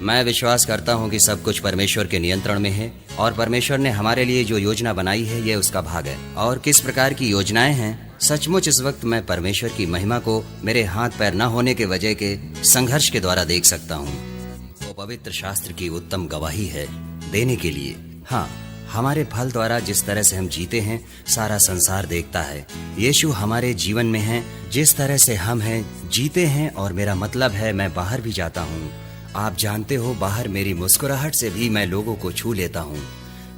मैं विश्वास करता हूँ कि सब कुछ परमेश्वर के नियंत्रण में है और परमेश्वर ने हमारे लिए जो योजना बनाई है ये उसका भाग है। और किस प्रकार की योजनाएं हैं, सचमुच इस वक्त मैं परमेश्वर की महिमा को मेरे हाथ पैर न होने के वजह के संघर्ष के द्वारा देख सकता हूँ। वो पवित्र शास्त्र की उत्तम गवाही है देने के लिए। हाँ, हमारे फल द्वारा जिस तरह से हम जीते हैं सारा संसार देखता है। यीशु हमारे जीवन में है, जिस तरह से हम हैं जीते हैं। और मेरा मतलब है मैं बाहर भी जाता हूँ, आप जानते हो, बाहर मेरी मुस्कुराहट से भी मैं लोगों को छू लेता हूँ।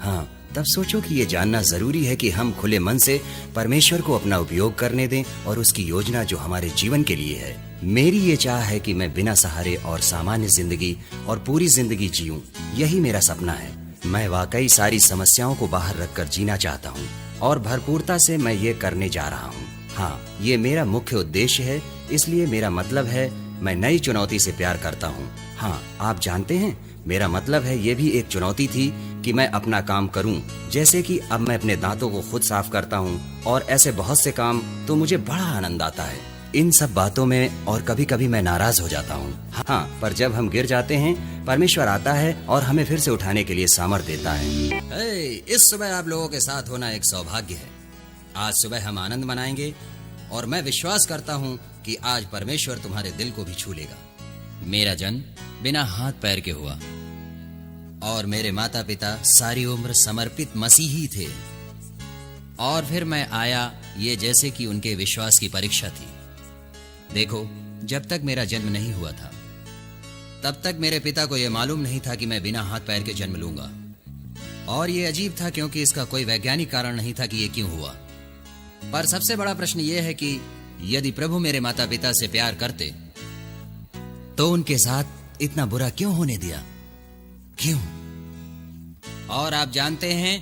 हाँ, तब सोचो कि ये जानना जरूरी है कि हम खुले मन से परमेश्वर को अपना उपयोग करने दें और उसकी योजना जो हमारे जीवन के लिए है। मेरी ये चाह है कि मैं बिना सहारे और सामान्य जिंदगी और पूरी जिंदगी जीऊं। यही मेरा सपना है। मैं वाकई सारी समस्याओं को बाहर रखकर जीना चाहता हूँ और भरपूरता से मैं ये करने जा रहा हूँ। हाँ, ये मेरा मुख्य उद्देश्य है। इसलिए मेरा मतलब है मैं नई चुनौती से प्यार करता हूँ। हाँ, आप जानते हैं, मेरा मतलब है ये भी एक चुनौती थी कि मैं अपना काम करूं। जैसे कि अब मैं अपने दांतों को खुद साफ करता हूं और ऐसे बहुत से काम, तो मुझे बड़ा आनंद आता है इन सब बातों में। और कभी कभी मैं नाराज हो जाता हूं। हाँ, पर जब हम गिर जाते हैं परमेश्वर आता है और हमें फिर से उठाने के लिए सामर्थ्य देता है। इस सुबह आप लोगों के साथ होना एक सौभाग्य है। आज सुबह हम आनंद मनाएंगे और मैं विश्वास करता हूँ कि आज परमेश्वर तुम्हारे दिल को भी छू लेगा। मेरा जन्म बिना हाथ पैर के हुआ और मेरे माता पिता सारी उम्र समर्पित मसीही थे। और फिर मैं आया, ये जैसे कि उनके विश्वास की परीक्षा थी। देखो, जब तक मेरा जन्म नहीं हुआ था तब तक मेरे पिता को यह मालूम नहीं था कि मैं बिना हाथ पैर के जन्म लूंगा। और ये अजीब था क्योंकि इसका कोई वैज्ञानिक कारण नहीं था कि ये क्यों हुआ। पर सबसे बड़ा प्रश्न ये है कि यदि प्रभु मेरे माता पिता से प्यार करते तो उनके साथ इतना बुरा क्यों होने दिया? क्यों? और आप जानते हैं,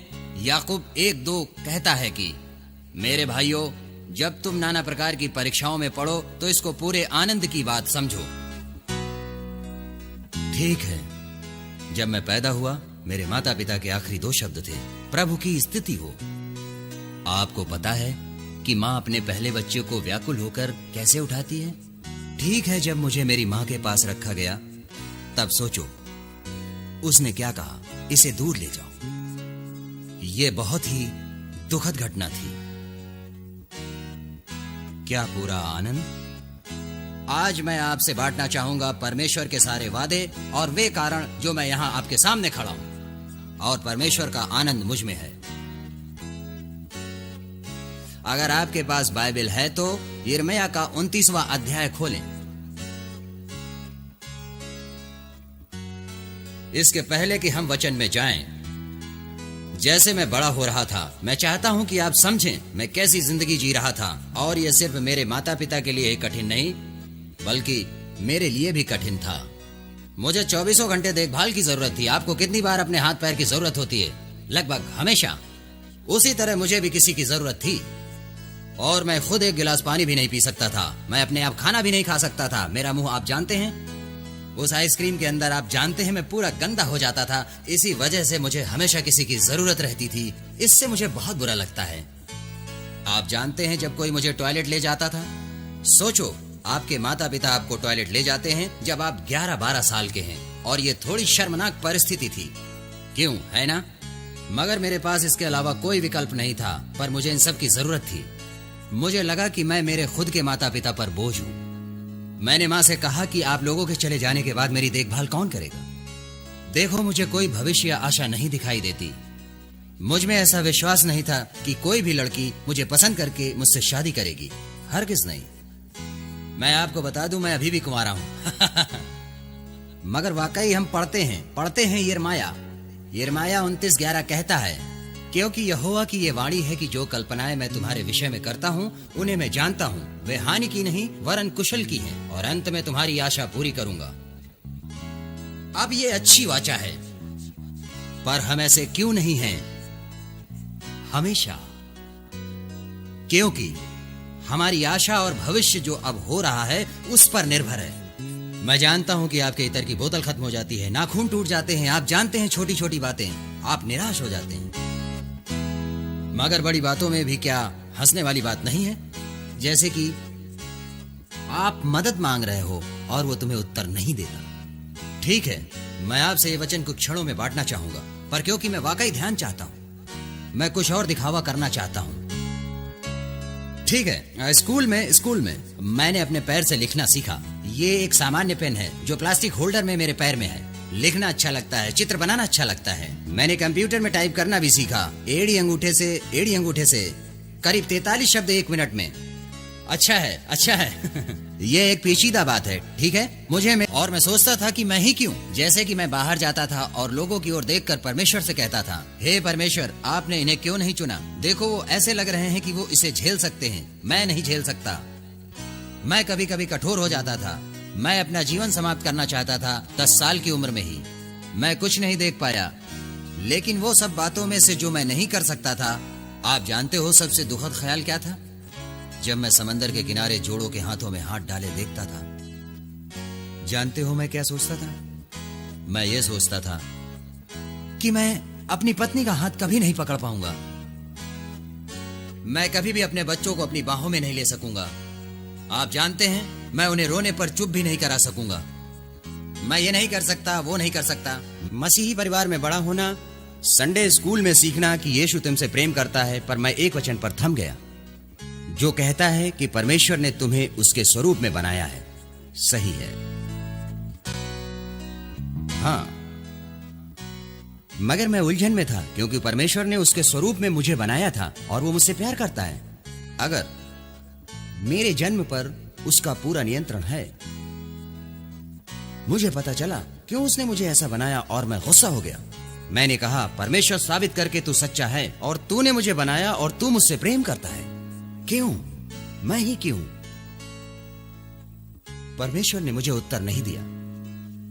याकूब 1:2 कहता है कि मेरे भाइयों, जब तुम नाना प्रकार की परीक्षाओं में पड़ो तो इसको पूरे आनंद की बात समझो। ठीक है, जब मैं पैदा हुआ मेरे माता पिता के आखिरी 2 शब्द थे, प्रभु की स्तुति हो। आपको पता है कि माँ अपने पहले बच्चे को व्याकुल होकर कैसे उठाती है? ठीक है, जब मुझे मेरी माँ के पास रखा गया तब सोचो उसने क्या कहा, इसे दूर ले जाओ। ये बहुत ही दुखद घटना थी। क्या पूरा आनंद? आज मैं आपसे बांटना चाहूंगा परमेश्वर के सारे वादे और वे कारण जो मैं यहां आपके सामने खड़ा हूं। और परमेश्वर का आनंद मुझ में है। अगर आपके पास बाइबल है तो यिर्मयाह का 29वां अध्याय खोलें। इसके पहले कि हम वचन में जाएं, जैसे मैं बड़ा हो रहा था, मैं चाहता हूं कि आप समझें मैं कैसी जिंदगी जी रहा था। और यह सिर्फ मेरे माता पिता के लिए ही कठिन नहीं, बल्कि मेरे लिए भी कठिन था। मुझे 24 घंटे देखभाल की जरूरत थी। आपको कितनी बार अपने हाथ पैर की जरूरत होती है? लगभग हमेशा। उसी तरह मुझे भी किसी की जरूरत थी। और मैं खुद एक गिलास पानी भी नहीं पी सकता था। मैं अपने आप खाना भी नहीं खा सकता था। मेरा मुंह आप जानते हैं, उस आइसक्रीम के अंदर आप जानते हैं मैं पूरा गंदा हो जाता था। इसी वजह से मुझे हमेशा किसी की जरूरत रहती थी। इससे मुझे बहुत बुरा लगता है। आप जानते हैं, जब कोई मुझे टॉयलेट ले जाता था, सोचो आपके माता पिता आपको टॉयलेट ले जाते हैं जब आप 11-12 साल के हैं, और ये थोड़ी शर्मनाक परिस्थिति थी, क्यों, है ना? मगर मेरे पास इसके अलावा कोई विकल्प नहीं था। पर मुझे इन सब की जरूरत थी। मुझे लगा कि मैं मेरे खुद के माता पिता पर बोझ हूं। मैंने माँ से कहा कि आप लोगों के चले जाने के बाद मेरी देखभाल कौन करेगा? देखो, मुझे कोई भविष्य या आशा नहीं दिखाई देती। मुझ में ऐसा विश्वास नहीं था कि कोई भी लड़की मुझे पसंद करके मुझसे शादी करेगी। हरगिज नहीं। मैं आपको बता दूं, मैं अभी भी कुंवारा हूं। मगर वाकई हम पढ़ते हैं यिर्मयाह 29:11 कहता है, क्योंकि यहोवा की ये वाणी है कि जो कल्पनाएं मैं तुम्हारे विषय में करता हूँ उन्हें मैं जानता हूँ, वे हानि की नहीं वरन कुशल की हैं, और अंत में तुम्हारी आशा पूरी करूंगा। अब ये अच्छी वाचा है, पर हम ऐसे क्यों नहीं हैं हमेशा? क्योंकि हमारी आशा और भविष्य जो अब हो रहा है उस पर निर्भर है। मैं जानता हूं कि आपके इत्र की बोतल खत्म हो जाती है, नाखून टूट जाते हैं, आप जानते हैं छोटी छोटी बातें, आप निराश हो जाते हैं। मगर बड़ी बातों में भी क्या हंसने वाली बात नहीं है? जैसे कि आप मदद मांग रहे हो और वो तुम्हें उत्तर नहीं देता। ठीक है, मैं आपसे ये वचन कुछ क्षणों में बांटना चाहूंगा, पर क्योंकि मैं वाकई ध्यान चाहता हूँ, मैं कुछ और दिखावा करना चाहता हूँ। ठीक है, स्कूल में मैंने अपने पैर से लिखना सीखा। ये एक सामान्य पेन है जो प्लास्टिक होल्डर में मेरे पैर में है। लिखना अच्छा लगता है, चित्र बनाना अच्छा लगता है। मैंने कंप्यूटर में टाइप करना भी सीखा, एड़ी अंगूठे से करीब 43 शब्द 1 मिनट में। अच्छा है ये एक पेचीदा बात है, ठीक है। मैं सोचता था कि मैं ही क्यों। जैसे कि मैं बाहर जाता था और लोगों की ओर देखकर परमेश्वर से कहता था, हे परमेश्वर, आपने इन्हें क्यों नहीं चुना? देखो, वो ऐसे लग रहे हैं कि वो इसे झेल सकते हैं, मैं नहीं झेल सकता। मैं कभी कभी कठोर हो जाता था। मैं अपना जीवन समाप्त करना चाहता था 10 साल की उम्र में ही। मैं कुछ नहीं देख पाया, लेकिन वो सब बातों में से जो मैं नहीं कर सकता था, आप जानते हो सबसे दुखद ख्याल क्या था? जब मैं समंदर के किनारे जोड़ों के हाथों में हाथ डाले देखता था। जानते हो मैं क्या सोचता था? मैं ये सोचता था कि मैं अपनी पत्नी का हाथ कभी नहीं पकड़ पाऊंगा। मैं कभी भी अपने बच्चों को अपनी बाहों में नहीं ले सकूंगा। आप जानते हैं, मैं उन्हें रोने पर चुप भी नहीं करा सकूंगा। मैं ये नहीं कर सकता, वो नहीं कर सकता। मसीही परिवार में बड़ा होना, संडे स्कूल में सीखना कि यीशु तुमसे प्रेम करता है, पर मैं एक वचन पर थम गया जो कहता है कि परमेश्वर ने तुम्हें उसके स्वरूप में बनाया है। सही है, हाँ, मगर मैं उलझन में था क्योंकि परमेश्वर ने उसके स्वरूप में मुझे बनाया था और वो मुझसे प्यार करता है। अगर मेरे जन्म पर उसका पूरा नियंत्रण है, मुझे पता चला क्यों उसने मुझे ऐसा बनाया और मैं गुस्सा हो गया। मैंने कहा, परमेश्वर, साबित करके तू सच्चा है और तूने मुझे बनाया और तू मुझसे प्रेम करता है। क्यों? मैं ही क्यों? परमेश्वर ने मुझे उत्तर नहीं दिया।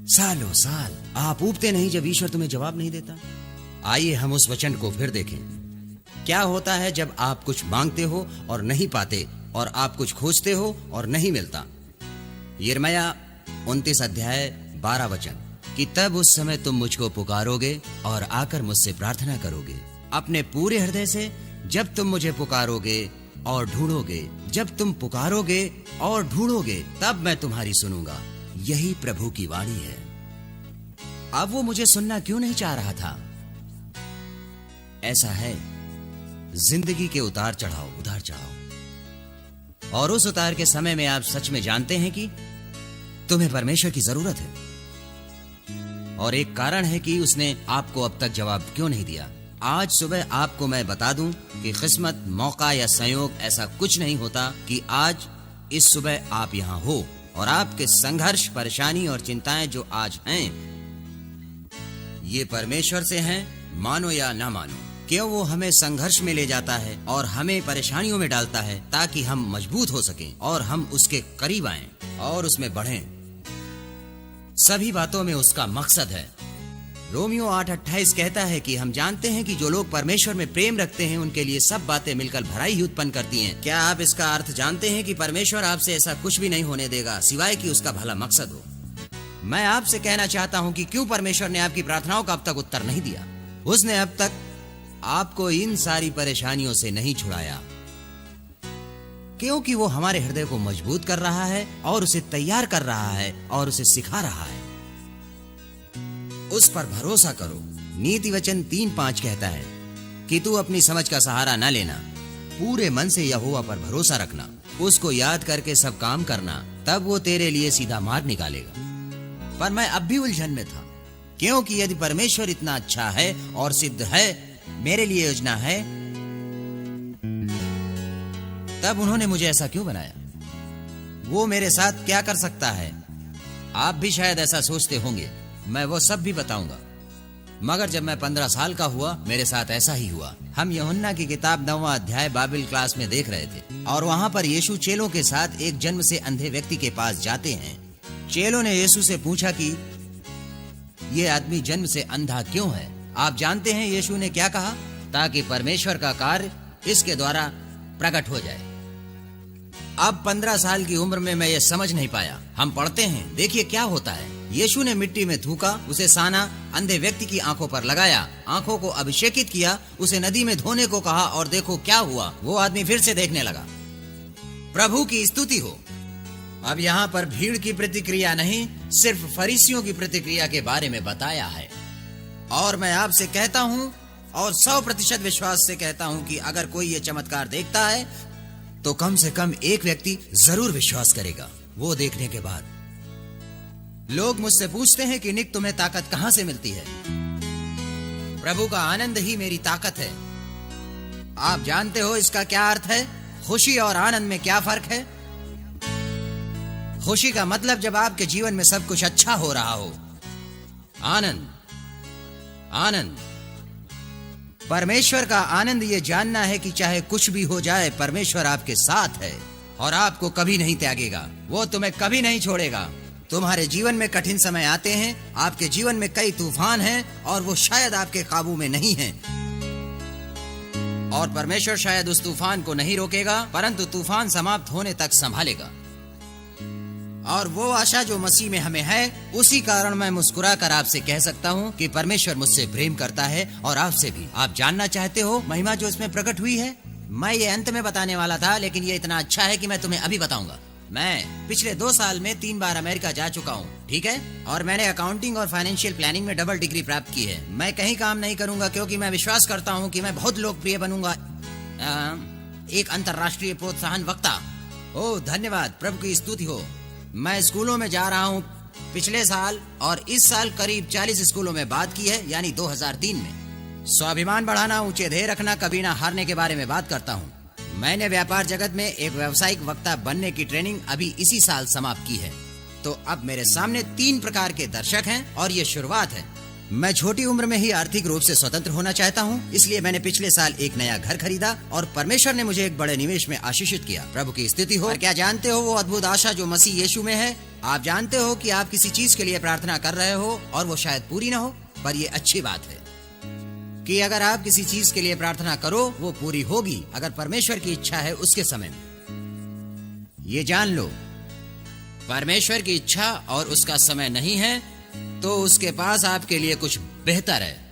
सालों साल आप ऊबते नहीं जब ईश्वर तुम्हें जवाब नहीं देता। आइए हम उस वचन को फिर देखें। क्या होता है जब आप कुछ मांगते हो और नहीं पाते, और आप कुछ खोजते हो और नहीं मिलता? यिर्मयाह 29 अध्याय 12 वचन कि तब उस समय तुम मुझको पुकारोगे और आकर मुझसे प्रार्थना करोगे अपने पूरे हृदय से। जब तुम मुझे पुकारोगे और ढूंढोगे, जब तुम पुकारोगे और ढूंढोगे, तब मैं तुम्हारी सुनूंगा। यही प्रभु की वाणी है। अब वो मुझे सुनना क्यों नहीं चाह रहा था? ऐसा है, जिंदगी के उतार चढ़ाव, और उस उतार के समय में आप सच में जानते हैं कि तुम्हें परमेश्वर की जरूरत है। और एक कारण है कि उसने आपको अब तक जवाब क्यों नहीं दिया। आज सुबह आपको मैं बता दूं कि किस्मत, मौका या संयोग ऐसा कुछ नहीं होता कि आज इस सुबह आप यहां हो, और आपके संघर्ष, परेशानी और चिंताएं जो आज हैं, ये परमेश्वर से हैं, मानो या ना मानो। क्यों वो हमें संघर्ष में ले जाता है और हमें परेशानियों में डालता है ताकि हम मजबूत हो सकें और हम उसके करीब आएं और उसमें बढ़ें। सभी बातों में उसका मकसद है। रोमियो 8:28 कहता है कि हम जानते हैं कि जो लोग परमेश्वर में प्रेम रखते हैं उनके लिए सब बातें मिलकर भलाई ही उत्पन्न करती हैं। क्या आप इसका अर्थ जानते हैं कि परमेश्वर आपसे ऐसा कुछ भी नहीं होने देगा सिवाय कि उसका भला मकसद हो? मैं आपसे कहना चाहता हूं कि क्यों परमेश्वर ने आपकी प्रार्थनाओं का अब तक उत्तर नहीं दिया। उसने अब तक आपको इन सारी परेशानियों से नहीं छुड़ाया, क्योंकि वो हमारे हृदय को मजबूत कर रहा है और उसे तैयार कर रहा है और उसे सिखा रहा है। उस पर भरोसा करो। नीति वचन 3:5 कहता है कि तू अपनी समझ का सहारा न लेना, पूरे मन से यहोवा पर भरोसा रखना, उसको याद करके सब काम करना, तब वो तेरे लिए सीधा मार्ग निकालेगा। पर मैं अब भी उलझन में था, क्योंकि यदि परमेश्वर इतना अच्छा है और सिद्ध है, मेरे लिए योजना है, तब उन्होंने मुझे ऐसा क्यों बनाया? वो मेरे साथ क्या कर सकता है? आप भी शायद ऐसा सोचते होंगे। मैं वो सब भी बताऊंगा। मगर जब मैं 15 साल का हुआ, मेरे साथ ऐसा ही हुआ। हम यूहन्ना की किताब 9वां अध्याय बाइबल क्लास में देख रहे थे, और वहां पर यीशु चेलों के साथ एक जन्म से अंधे व्यक्ति के पास जाते हैं। चेलों ने यीशु से पूछा कि ये आदमी जन्म से अंधा क्यों है? आप जानते हैं यीशु ने क्या कहा? ताकि परमेश्वर का कार्य इसके द्वारा प्रकट हो जाए। अब 15 साल की उम्र में मैं ये समझ नहीं पाया। हम पढ़ते हैं, देखिए क्या होता है। यीशु ने मिट्टी में थूका, उसे साना अंधे व्यक्ति की आंखों पर लगाया, आंखों को अभिषेकित किया, उसे नदी में धोने को कहा, और देखो क्या हुआ, वो आदमी फिर से देखने लगा। प्रभु की स्तुति हो। अब यहाँ पर भीड़ की प्रतिक्रिया नहीं, सिर्फ फरीसियों की प्रतिक्रिया के बारे में बताया है। और मैं आपसे कहता हूं और 100% विश्वास से कहता हूं कि अगर कोई ये चमत्कार देखता है तो कम से कम एक व्यक्ति जरूर विश्वास करेगा। वो देखने के बाद लोग मुझसे पूछते हैं कि निक, तुम्हें ताकत कहां से मिलती है? प्रभु का आनंद ही मेरी ताकत है। आप जानते हो इसका क्या अर्थ है? खुशी और आनंद में क्या फर्क है? खुशी का मतलब जब आपके जीवन में सब कुछ अच्छा हो रहा हो। आनंद आनंद परमेश्वर का आनंद ये जानना है कि चाहे कुछ भी हो जाए, परमेश्वर आपके साथ है और आपको कभी नहीं त्यागेगा। वो तुम्हें कभी नहीं छोड़ेगा। तुम्हारे जीवन में कठिन समय आते हैं, आपके जीवन में कई तूफान हैं और वो शायद आपके काबू में नहीं हैं। और परमेश्वर शायद उस तूफान को नहीं रोकेगा, परंतु तूफान समाप्त होने तक संभालेगा। और वो आशा जो मसीह में हमें है, उसी कारण मैं मुस्कुराकर आपसे कह सकता हूँ कि परमेश्वर मुझसे प्रेम करता है और आपसे भी। आप जानना चाहते हो महिमा जो इसमें प्रकट हुई है? मैं ये अंत में बताने वाला था, लेकिन ये इतना अच्छा है कि मैं तुम्हें अभी बताऊंगा। मैं पिछले 2 साल में 3 बार अमेरिका जा चुका हूँ, ठीक है? और मैंने अकाउंटिंग और फाइनेंशियल प्लानिंग में डबल डिग्री प्राप्त की है। मैं कहीं काम नहीं करूंगा क्योंकि मैं विश्वास करता हूँ कि मैं बहुत लोकप्रिय बनूंगा, एक अंतर्राष्ट्रीय प्रोत्साहन वक्ता। ओह धन्यवाद, प्रभु की स्तुति हो। मैं स्कूलों में जा रहा हूँ। पिछले साल और इस साल करीब 40 स्कूलों में बात की है, यानी 2003 में। स्वाभिमान बढ़ाना, ऊंचे ध्येय रखना, कभी ना हारने के बारे में बात करता हूँ। मैंने व्यापार जगत में एक व्यावसायिक वक्ता बनने की ट्रेनिंग अभी इसी साल समाप्त की है। तो अब मेरे सामने 3 प्रकार के दर्शक हैं और ये शुरुआत है। मैं छोटी उम्र में ही आर्थिक रूप से स्वतंत्र होना चाहता हूँ, इसलिए मैंने पिछले साल एक नया घर खरीदा और परमेश्वर ने मुझे एक बड़े निवेश में आशीषित किया। प्रभु की स्तुति हो। और क्या जानते हो वो अद्भुत आशा जो मसीह यीशु में है? आप जानते हो कि आप किसी चीज के लिए प्रार्थना कर रहे हो और वो शायद पूरी ना हो, पर ये अच्छी बात है कि अगर आप किसी चीज के लिए प्रार्थना करो वो पूरी होगी, अगर परमेश्वर की इच्छा है उसके समय में। ये जान लो, परमेश्वर की इच्छा और उसका समय नहीं है तो उसके पास आपके लिए कुछ बेहतर है।